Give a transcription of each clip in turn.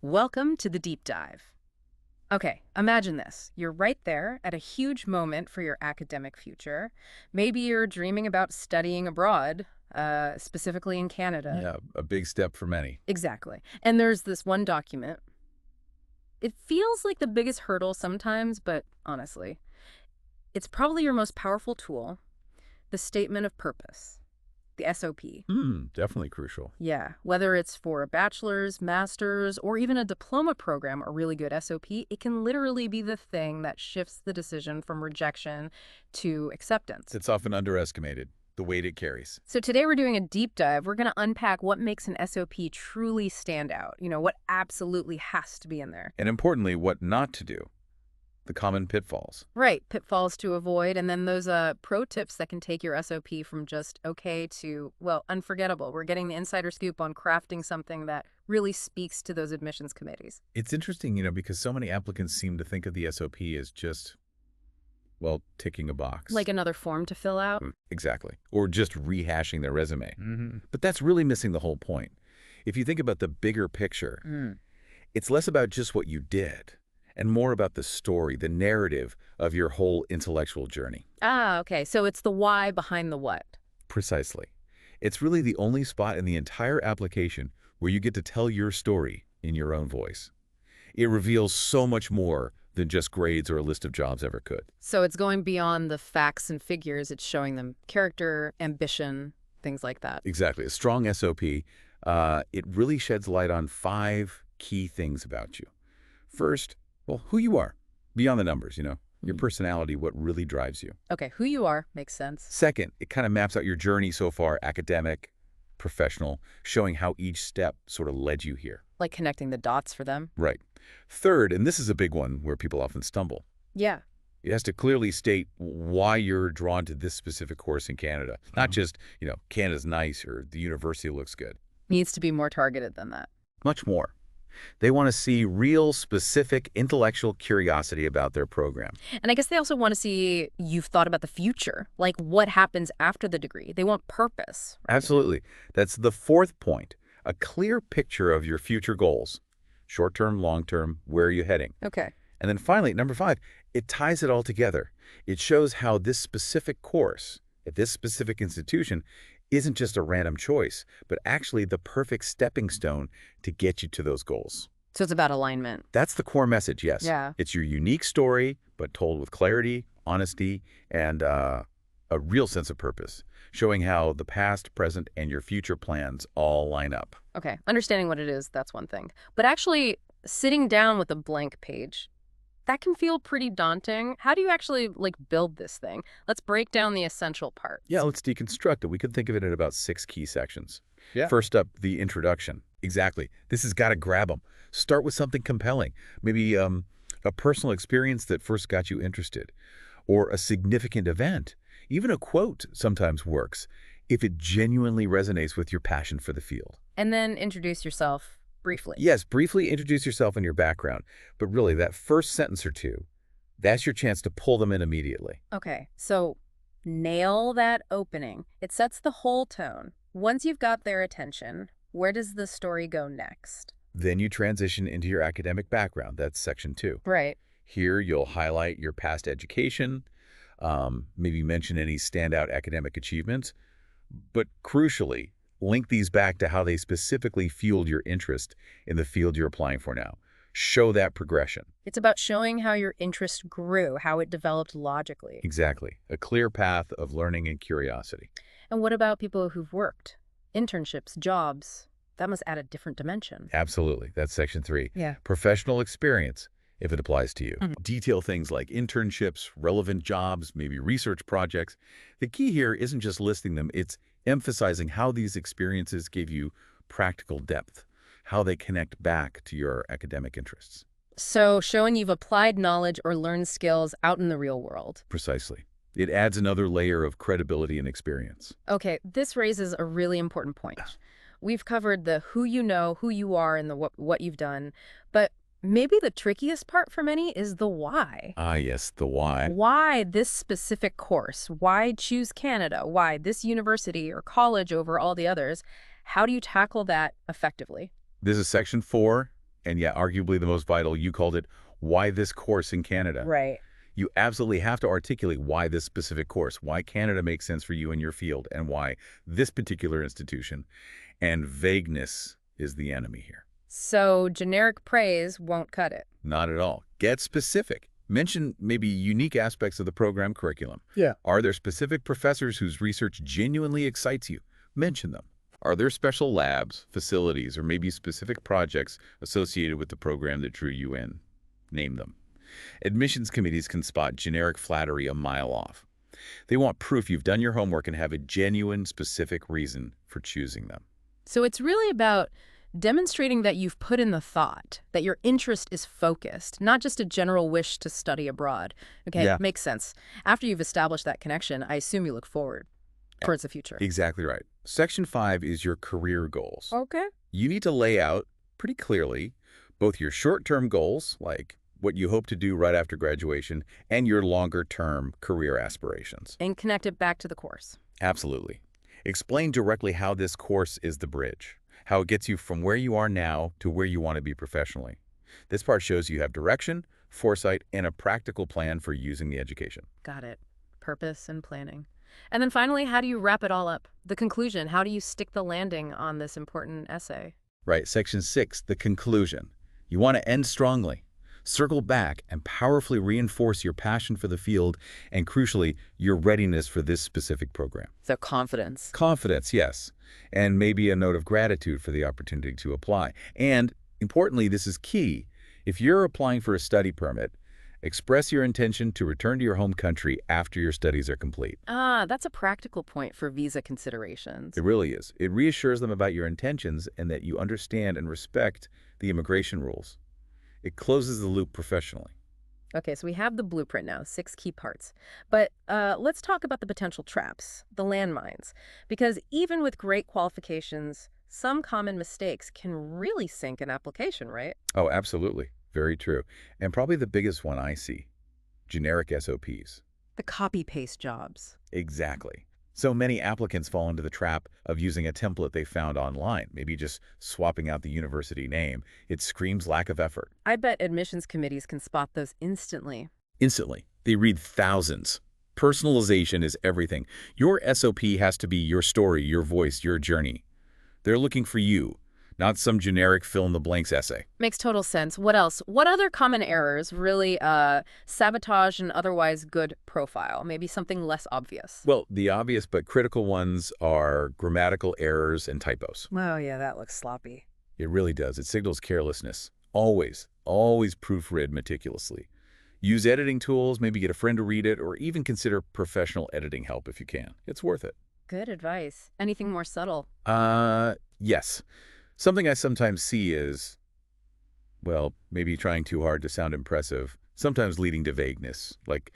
Welcome to the deep dive. Okay, imagine this. You're right there at a huge moment for your academic future. Maybe you're dreaming about studying abroad, specifically in Canada. Yeah, a big step for many. Exactly. And there's this one document. It feels like the biggest hurdle sometimes, but honestly, it's probably your most powerful tool, the statement of purpose, the SOP. Definitely crucial. Yeah, whether it's for a bachelor's, master's, or even a diploma program, a really good SOP, it can literally be the thing that shifts the decision from rejection to acceptance. It's often underestimated, the weight it carries. So today we're doing a deep dive. We're going to unpack what makes an SOP truly stand out. What absolutely has to be in there. And importantly, what not to do, the common pitfalls. Right, pitfalls to avoid, and then those pro tips that can take your SOP from just okay to, well, unforgettable. We're getting the insider scoop on crafting something that really speaks to those admissions committees. It's interesting, because so many applicants seem to think of the SOP as just, well, ticking a box. Like another form to fill out? Exactly. Or just rehashing their resume. But that's really missing the whole point. If you think about the bigger picture, it's less about just what you did and more about the story, the narrative of your whole intellectual journey. Ah, okay. So it's the why behind the what. Precisely. It's really the only spot in the entire application where you get to tell your story in your own voice. It reveals so much more than just grades or a list of jobs ever could. So it's going beyond the facts and figures. It's showing them character, ambition, things like that. Exactly. A strong SOP, it really sheds light on 5 key things about you. First, well, who you are, beyond the numbers, your personality, what really drives you. Okay, who you are makes sense. Second, it kind of maps out your journey so far, academic, professional, showing how each step sort of led you here. Like connecting the dots for them. Right. Third, and this is a big one where people often stumble, Yeah. it has to clearly state why you're drawn to this specific course in Canada. Not just, Canada's nice or the university looks good. Needs to be more targeted than that. Much more. They want to see real, specific intellectual curiosity about their program. And I guess they also want to see you've thought about the future, like what happens after the degree. They want purpose. Absolutely. That's the 4th point, a clear picture of your future goals. Short-term, long-term, where are you heading? Okay. And then finally, number 5, it ties it all together. It shows how this specific course at this specific institution isn't just a random choice, but actually the perfect stepping stone to get you to those goals. So it's about alignment. That's the core message, yes. Yeah. It's your unique story, but told with clarity, honesty, and a real sense of purpose, showing how the past, present, and your future plans all line up. Okay, understanding what it is, that's one thing. But actually, sitting down with a blank page, that can feel pretty daunting. How do you actually, build this thing? Let's break down the essential parts. Yeah, let's deconstruct it. We could think of it in about 6 key sections. Yeah. First up, the introduction. Exactly. This has got to grab them. Start with something compelling. Maybe a personal experience that first got you interested, or a significant event. Even a quote sometimes works if it genuinely resonates with your passion for the field. And then introduce yourself briefly. Yes, briefly introduce yourself and your background, but really that first sentence or two, that's your chance to pull them in immediately. Okay, so nail that opening. It sets the whole tone. Once you've got their attention, where does the story go next? Then you transition into your academic background. That's section 2. Right. Here you'll highlight your past education, maybe mention any standout academic achievements, but crucially, link these back to how they specifically fueled your interest in the field you're applying for now. Show that progression. It's about showing how your interest grew, how it developed logically. Exactly. A clear path of learning and curiosity. And what about people who've worked? Internships, jobs. That must add a different dimension. Absolutely. That's section 3. Yeah. Professional experience, if it applies to you. Mhm. Detail things like internships, relevant jobs, maybe research projects. The key here isn't just listing them, it's emphasizing how these experiences give you practical depth, how they connect back to your academic interests. So showing you've applied knowledge or learned skills out in the real world. Precisely. It adds another layer of credibility and experience. Okay, this raises a really important point. We've covered the who you are, and the what you've done, but maybe the trickiest part for many is the why. Ah, yes, the why. Why this specific course? Why choose Canada? Why this university or college over all the others? How do you tackle that effectively? This is section 4, And yeah, arguably the most vital, you called it, why this course in Canada? Right. You absolutely have to articulate why this specific course, why Canada makes sense for you in your field, and why this particular institution. And vagueness is the enemy here. So generic praise won't cut it. Not at all. Get specific. Mention maybe unique aspects of the program curriculum. Yeah. Are there specific professors whose research genuinely excites you? Mention them. Are there special labs, facilities, or maybe specific projects associated with the program that drew you in? Name them. Admissions committees can spot generic flattery a mile off. They want proof you've done your homework and have a genuine, specific reason for choosing them. So it's really about demonstrating that you've put in the thought, that your interest is focused, not just a general wish to study abroad. Okay, Yeah. makes sense. After you've established that connection, I assume you look forward towards the future. Exactly right. Section 5 is your career goals. Okay. You need to lay out pretty clearly both your short-term goals, like what you hope to do right after graduation, and your longer-term career aspirations. And connect it back to the course. Absolutely. Explain directly how this course is the bridge, how it gets you from where you are now to where you want to be professionally. This part shows you have direction, foresight, and a practical plan for using the education. Got it. Purpose and planning. And then finally, how do you wrap it all up? The conclusion, how do you stick the landing on this important essay? Right, Section 6, the conclusion. You want to end strongly. Circle back and powerfully reinforce your passion for the field and, crucially, your readiness for this specific program. So confidence. Confidence, yes, and maybe a note of gratitude for the opportunity to apply. And, importantly, this is key. If you're applying for a study permit, express your intention to return to your home country after your studies are complete. Ah, that's a practical point for visa considerations. It really is. It reassures them about your intentions and that you understand and respect the immigration rules. It closes the loop professionally. Okay, so we have the blueprint now, 6 key parts. But let's talk about the potential traps, the landmines. Because even with great qualifications, some common mistakes can really sink an application, right? Oh, absolutely. Very true. And probably the biggest one I see, generic SOPs. The copy-paste jobs. Exactly. So many applicants fall into the trap of using a template they found online, maybe just swapping out the university name. It screams lack of effort. I bet admissions committees can spot those instantly. Instantly. They read thousands. Personalization is everything. Your SOP has to be your story, your voice, your journey. They're looking for you, not some generic fill-in-the-blanks essay. Makes total sense. What else? What other common errors really sabotage an otherwise good profile? Maybe something less obvious. Well, the obvious but critical ones are grammatical errors and typos. Oh, yeah, that looks sloppy. It really does. It signals carelessness. Always proofread meticulously. Use editing tools, maybe get a friend to read it, or even consider professional editing help if you can. It's worth it. Good advice. Anything more subtle? Yes. Something I sometimes see is, well, maybe trying too hard to sound impressive, sometimes leading to vagueness, like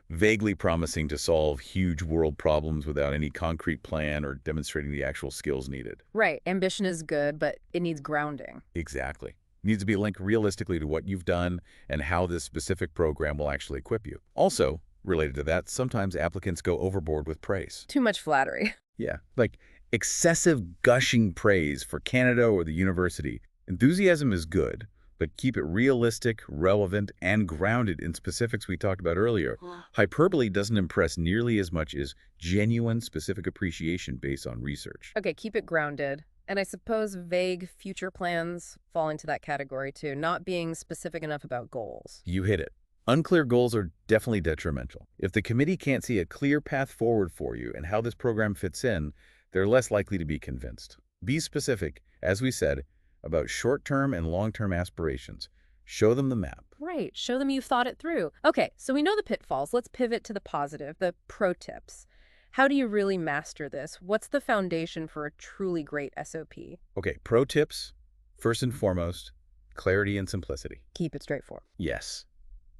vaguely promising to solve huge world problems without any concrete plan or demonstrating the actual skills needed. Right. Ambition is good, but it needs grounding. Exactly. It needs to be linked realistically to what you've done and how this specific program will actually equip you. Also, related to that, sometimes applicants go overboard with praise. Too much flattery. Yeah, like excessive gushing praise for Canada or the university. Enthusiasm is good, but keep it realistic, relevant, and grounded in specifics we talked about earlier. Hyperbole doesn't impress nearly as much as genuine, specific appreciation based on research. Okay, keep it grounded. And I suppose vague future plans fall into that category too, not being specific enough about goals. You hit it. Unclear goals are definitely detrimental. If the committee can't see a clear path forward for you and how this program fits in, they're less likely to be convinced. Be specific, as we said, about short-term and long-term aspirations. Show them the map. Right, show them you've thought it through. Okay, so we know the pitfalls. Let's pivot to the positive, the pro tips. How do you really master this? What's the foundation for a truly great SOP? Okay, pro tips, first and foremost, clarity and simplicity. Keep it straightforward. Yes.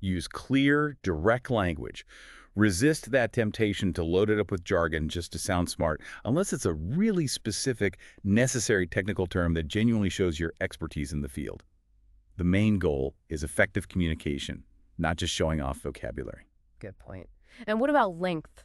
Use clear, direct language. Resist that temptation to load it up with jargon just to sound smart, unless it's a really specific, necessary technical term that genuinely shows your expertise in the field. The main goal is effective communication, not just showing off vocabulary. Good point. And what about length?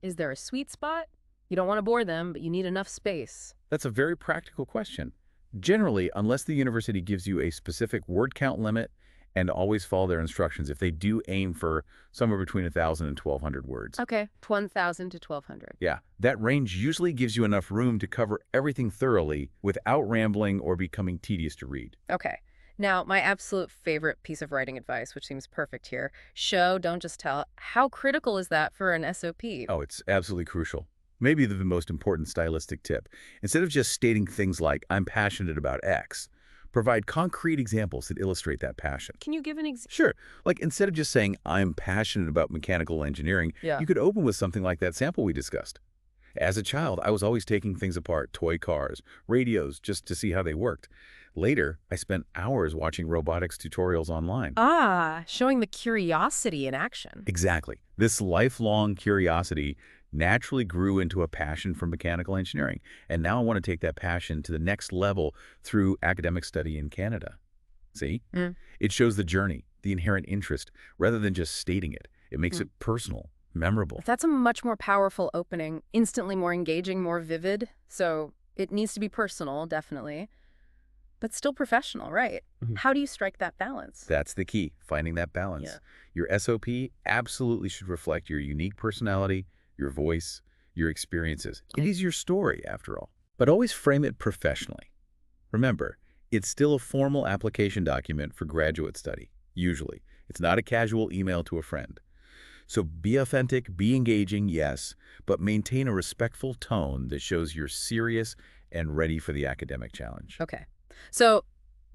Is there a sweet spot? You don't want to bore them, but you need enough space. That's a very practical question. Generally, unless the university gives you a specific word count limit, and always follow their instructions if they do aim for somewhere between 1,000 and 1,200 words. Okay, 1,000 to 1,200. Yeah, that range usually gives you enough room to cover everything thoroughly without rambling or becoming tedious to read. Okay. Now, my absolute favorite piece of writing advice, which seems perfect here, show, don't just tell. How critical is that for an SOP? Oh, it's absolutely crucial. Maybe the most important stylistic tip. Instead of just stating things like, I'm passionate about X, provide concrete examples that illustrate that passion. Can you give an example? Sure, like instead of just saying, I'm passionate about mechanical engineering, Yeah. you could open with something like that sample we discussed. As a child, I was always taking things apart, toy cars, radios, just to see how they worked. Later, I spent hours watching robotics tutorials online. Ah, showing the curiosity in action. Exactly. This lifelong curiosity naturally grew into a passion for mechanical engineering, and now I want to take that passion to the next level through academic study in Canada. See? Mm. It shows the journey, the inherent interest, rather than just stating it. It makes it personal, memorable. That's a much more powerful opening, instantly more engaging, more vivid. So it needs to be personal, definitely, but still professional, right? Mhm. How do you strike that balance? That's the key, finding that balance. Yeah. Your SOP absolutely should reflect your unique personality, your voice, your experiences. It is your story, after all. But always frame it professionally. Remember, it's still a formal application document for graduate study, usually. It's not a casual email to a friend. So be authentic, be engaging, yes, but maintain a respectful tone that shows you're serious and ready for the academic challenge. Okay. So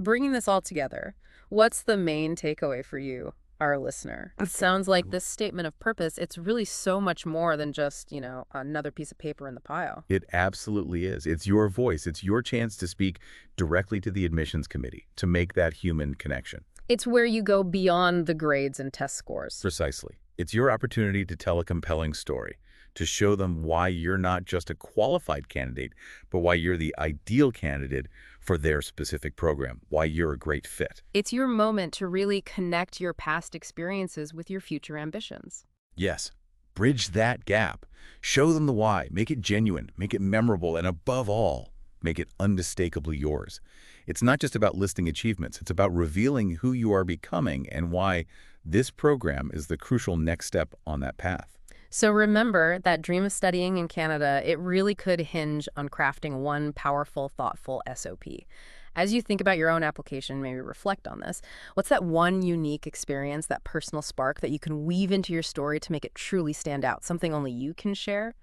bringing this all together, what's the main takeaway for you, our listener? It sounds like this statement of purpose, it's really so much more than just, another piece of paper in the pile. It absolutely is. It's your voice. It's your chance to speak directly to the admissions committee, to make that human connection. It's where you go beyond the grades and test scores. Precisely. It's your opportunity to tell a compelling story, to show them why you're not just a qualified candidate, but why you're the ideal candidate for their specific program, why you're a great fit. It's your moment to really connect your past experiences with your future ambitions. Yes, bridge that gap. Show them the why. Make it genuine, make it memorable, and above all, make it unmistakably yours. It's not just about listing achievements. It's about revealing who you are becoming and why this program is the crucial next step on that path. So remember that dream of studying in Canada, it really could hinge on crafting one powerful, thoughtful SOP. As you think about your own application, maybe reflect on this. What's that one unique experience, that personal spark that you can weave into your story to make it truly stand out, something only you can share?